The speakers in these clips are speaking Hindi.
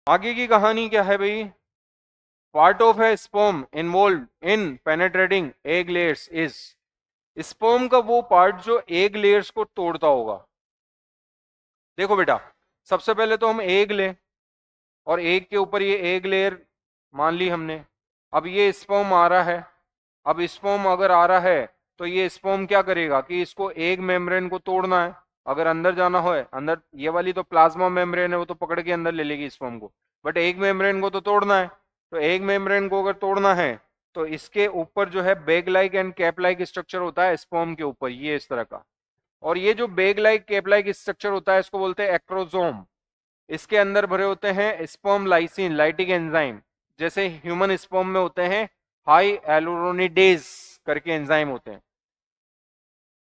आगे की कहानी क्या है भाई? पार्ट ऑफ है sperm involve in penetrating egg layers is, sperm का वो पार्ट जो एग लेयर्स को तोड़ता होगा। देखो बेटा, सबसे पहले तो हम एग लें और एग के ऊपर ये एग लेयर मान ली हमने। अब ये स्पर्म आ रहा है, अब स्पर्म अगर आ रहा है तो ये स्पर्म क्या करेगा कि इसको एग मेम्ब्रेन को तोड़ना है। अगर अंदर जाना हो, अंदर ये वाली तो प्लाज्मा मेम्ब्रेन है, वो तो पकड़ के अंदर ले लेगी स्पर्म को, बट एग मेम्ब्रेन को तो तोड़ना है। तो एग मेम्ब्रेन को अगर तोड़ना है तो इसके ऊपर जो है bag like and cap like structure होता है स्पर्म के ऊपर, ये इस तरह का। और ये जो bag like cap like structure होता है इसको बोलते हैं एक्रोजोम। इसके अंदर भरे होते हैं स्पर्म लाइसिन लाइटिक एंजाइम, जैसे ह्यूमन स्पर्म में होते हैं हाई एलुरोनिडेज करके एंजाइम होते हैं।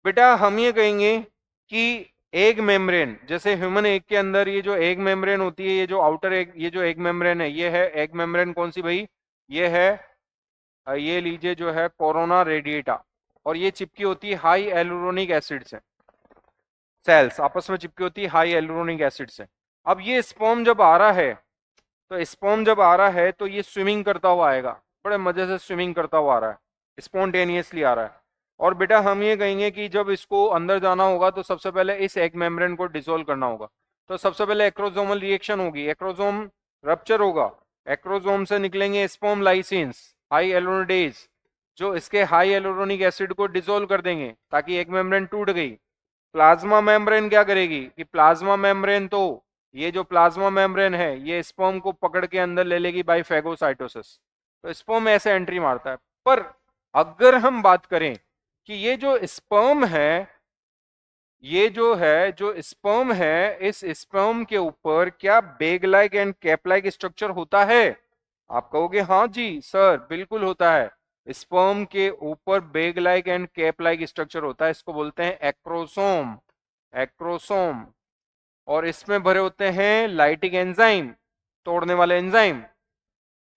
बेटा हम ये कहेंगे कि एग मेम्ब्रेन, जैसे ह्यूमन एग के अंदर ये जो एग मेम्ब्रेन होती है, ये जो आउटर एग, ये जो एग मेम्ब्रेन है, ये है एग मेम्ब्रेन कौन सी भाई? ये है ये लीजिए जो है कोरोना रेडिएटा। और ये चिपकी होती है हाई एलुरोनिक एसिड से, सेल्स आपस में चिपकी होती है हाई एलुरोनिक एसिड से। अब ये स्पर्म जब आ रहा है, तो स्पर्म जब आ रहा है तो ये स्विमिंग करता हुआ आएगा, बड़े मजे से स्विमिंग करता हुआ आ रहा है, स्पॉन्टेनियसली आ रहा है। और बेटा हम ये कहेंगे कि जब इसको अंदर जाना होगा तो सबसे पहले इस एग मेम्ब्रेन को डिसोल्व करना होगा। तो सबसे पहले एक्रोजोमल रिएक्शन होगी, एक्रोजोम रप्चर होगा, एक्रोजोम से निकलेंगे स्पर्म लाइसिन्स हाई एलुरोनिडेज, जो इसके हाई एलुरोनिक एसिड को डिसोल्व कर देंगे ताकि एग मेम्ब्रेन टूट गई। प्लाज्मा मेम्ब्रेन क्या करेगी कि प्लाज्मा मेम्ब्रेन तो ये जो प्लाज्मा मेम्ब्रेन है ये स्पर्म को पकड़ के अंदर ले लेगी बाय फेगोसाइटोसिस। तो स्पर्म ऐसे एंट्री मारता है। पर अगर हम बात करें कि ये जो स्पर्म है, ये जो स्पर्म है, इस स्पर्म के ऊपर क्या bag like and cap like structure होता है? आप कहोगे हाँ जी सर बिल्कुल होता है। स्पर्म के ऊपर bag like and cap like structure होता है, इसको बोलते हैं एक्रोसोम, एक्रोसोम। और इसमें भरे होते हैं लाइटिक एंजाइम, तोड़ने वाले एंजाइम।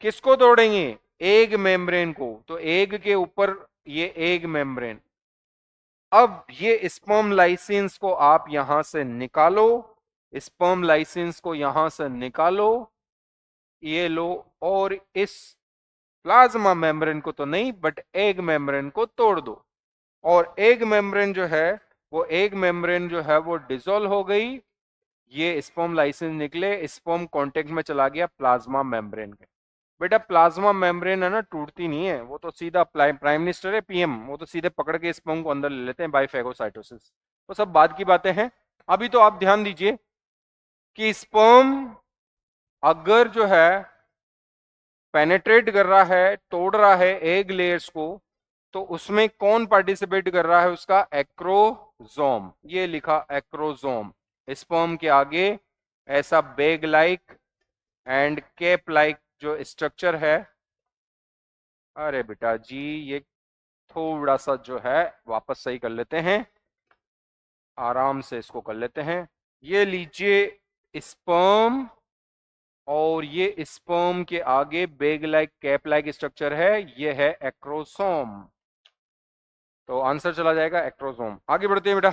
किसको तोड़ेंगे? एग मेम्ब्रेन को। तो एग के ऊपर ये एग मेम्ब्रेन। अब ये स्पर्म लाइसिन्स को आप यहां से निकालो, स्पर्म लाइसिन्स को यहां से निकालो, ये लो, और इस प्लाज्मा मेम्ब्रेन को तो नहीं बट एग मेम्ब्रेन को तोड़ दो। और एग मेम्ब्रेन जो है, वो एग मेम्ब्रेन जो है वो डिसॉल्व हो गई, ये स्पर्म लाइसेंस निकले, स्पर्म कांटेक्ट में चला गया प्लाज्मा मेम्ब्रेन के। बेटा प्लाज्मा मेम्ब्रेन है ना, टूटती नहीं है, वो तो सीधा प्राइम मिनिस्टर है पीएम, वो तो सीधे पकड़ के स्पर्म को अंदर ले लेते हैं बाय फेगोसाइटोसिस। तो सब बाद की बातें हैं। अभी तो आप ध्यान दीजिए कि स्पर्म अगर जो है पेनेट्रेट कर रहा है, तोड़ रहा है एग लेयर्स को, तो उसमें कौन पार्टिसिपेट कर रहा है? उसका एक्रोजोम, ये लिखा एक्रोजोम। स्पर्म के आगे ऐसा bag like and cap like जो स्ट्रक्चर है। अरे बेटा जी ये थोड़ा सा जो है वापस सही कर लेते हैं, आराम से इसको कर लेते हैं। ये लीजिए स्पर्म, और ये स्पर्म के आगे bag like cap like structure है, ये है एक्रोसोम। तो आंसर चला जाएगा एक्ट्रोसोम। आगे बढ़ते हैं बेटा।